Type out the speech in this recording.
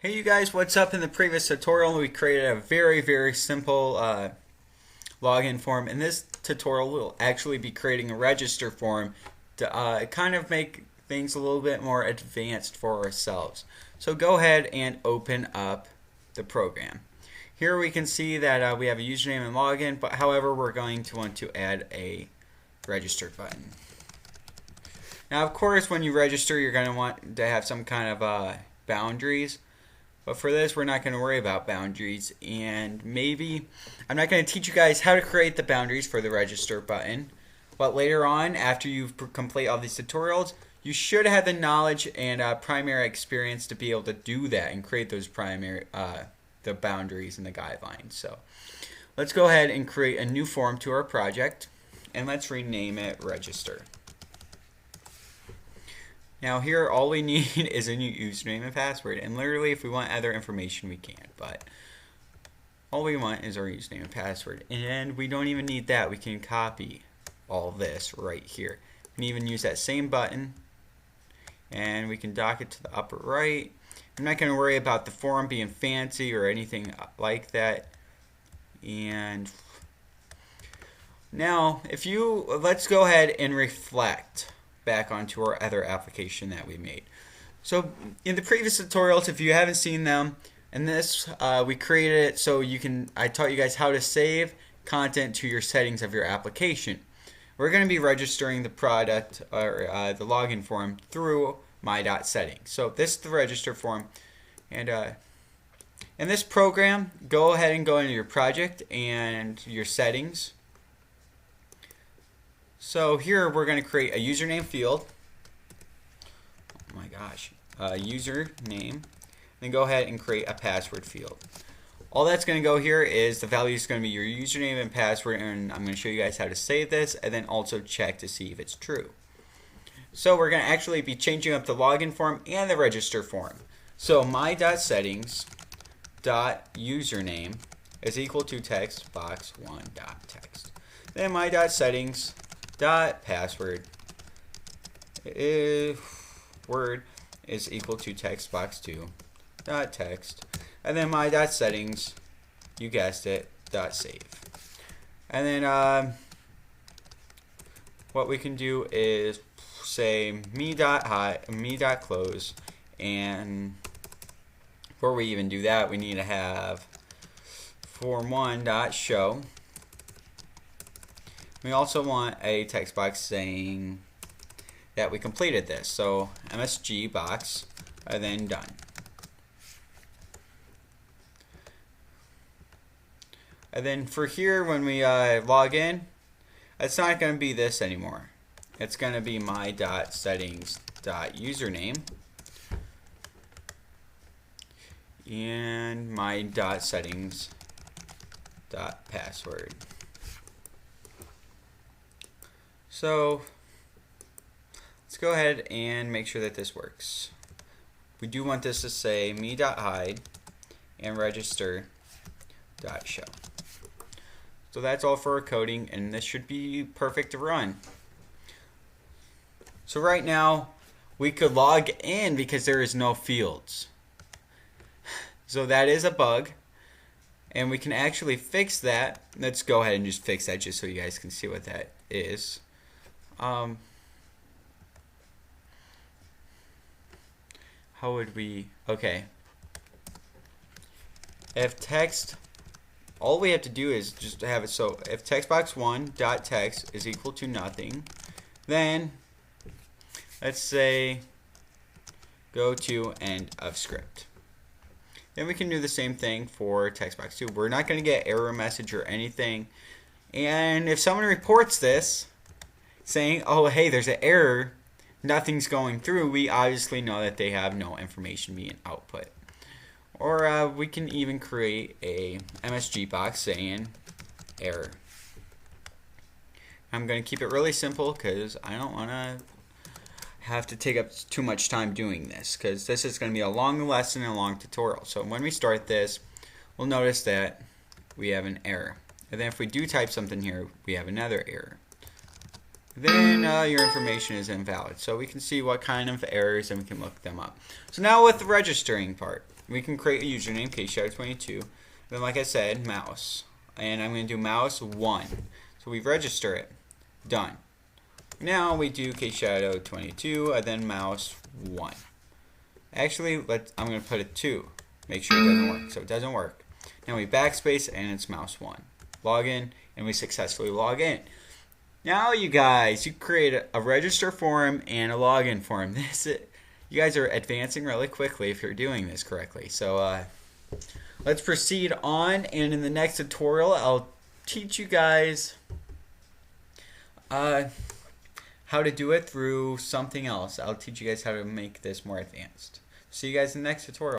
Hey you guys, what's up? In the previous tutorial we created a very simple login form. In this tutorial we'll actually be creating a register form to kind of make things a little bit more advanced for ourselves. So go ahead and open up the program. Here we can see that we have a username and login, but however we're going to want to add a register button. Now of course when you register you're going to want to have some kind of boundaries. But for this, we're not going to worry about boundaries, and maybe I'm not going to teach you guys how to create the boundaries for the register button. But later on, after you complete all these tutorials, you should have the knowledge and primary experience to be able to do that and create those the boundaries and the guidelines. So let's go ahead and create a new form to our project, and let's rename it Register. Now here all we need is a new username and password, and literally if we want other information we can, but all we want is our username and password, and we don't even need that. We can copy all this right here. We can even use that same button and we can dock it to the upper right. I'm not going to worry about the form being fancy or anything like that. And now let's go ahead and reflect back onto our other application that we made. So in the previous tutorials, if you haven't seen them, in this we created it so I taught you guys how to save content to your settings of your application. We're going to be registering the product or the login form through my.settings. So this is the register form, and in this program, go ahead and go into your project and your settings. So here we're going to create a username field. Oh my gosh, username. Then go ahead and create a password field. All that's going to go here is the value is going to be your username and password, and I'm going to show you guys how to save this and then also check to see if it's true. So we're going to actually be changing up the login form and the register form. So my.settings.username is equal to text box 1.text. Then my.settings password word is equal to text box 2 text, and then my settings, you guessed it, save. And then what we can do is say me.close, and before we even do that we need to have form1.show. We also want a text box saying that we completed this. So MSG box and then done. And then for here when we log in, it's not going to be this anymore. It's going to be my.settings.username and my.settings.password. So let's go ahead and make sure that this works. We do want this to say me.hide and register.show. So that's all for our coding, and this should be perfect to run. So right now we could log in because there is no fields. So that is a bug, and we can actually fix that. Let's go ahead and just fix that just so you guys can see what that is. How would we, okay, if text, all we have to do is just have it, so if text box 1.text is equal to nothing, then let's say go to end of script. Then we can do the same thing for text box 2. We're not going to get error message or anything, and if someone reports this saying, oh hey, there's an error, nothing's going through, we obviously know that they have no information being output. Or we can even create a MSG box saying error. I'm going to keep it really simple because I don't want to have to take up too much time doing this, because this is going to be a long lesson and a long tutorial. So when we start this, we'll notice that we have an error. And then if we do type something here, we have another error. Then your information is invalid. So we can see what kind of errors and we can look them up. So now with the registering part. We can create a username, kshadow22. Then, like I said, mouse. And I'm going to do mouse 1. So we register it. Done. Now we do kshadow22 and then mouse 1. Actually, I'm going to put a 2. Make sure it doesn't work. So it doesn't work. Now we backspace and it's mouse 1. Log in and we successfully log in. Now you guys, you create a register form and a login form. You guys are advancing really quickly if you're doing this correctly. So let's proceed on, and in the next tutorial I'll teach you guys how to do it through something else. I'll teach you guys how to make this more advanced. See you guys in the next tutorial.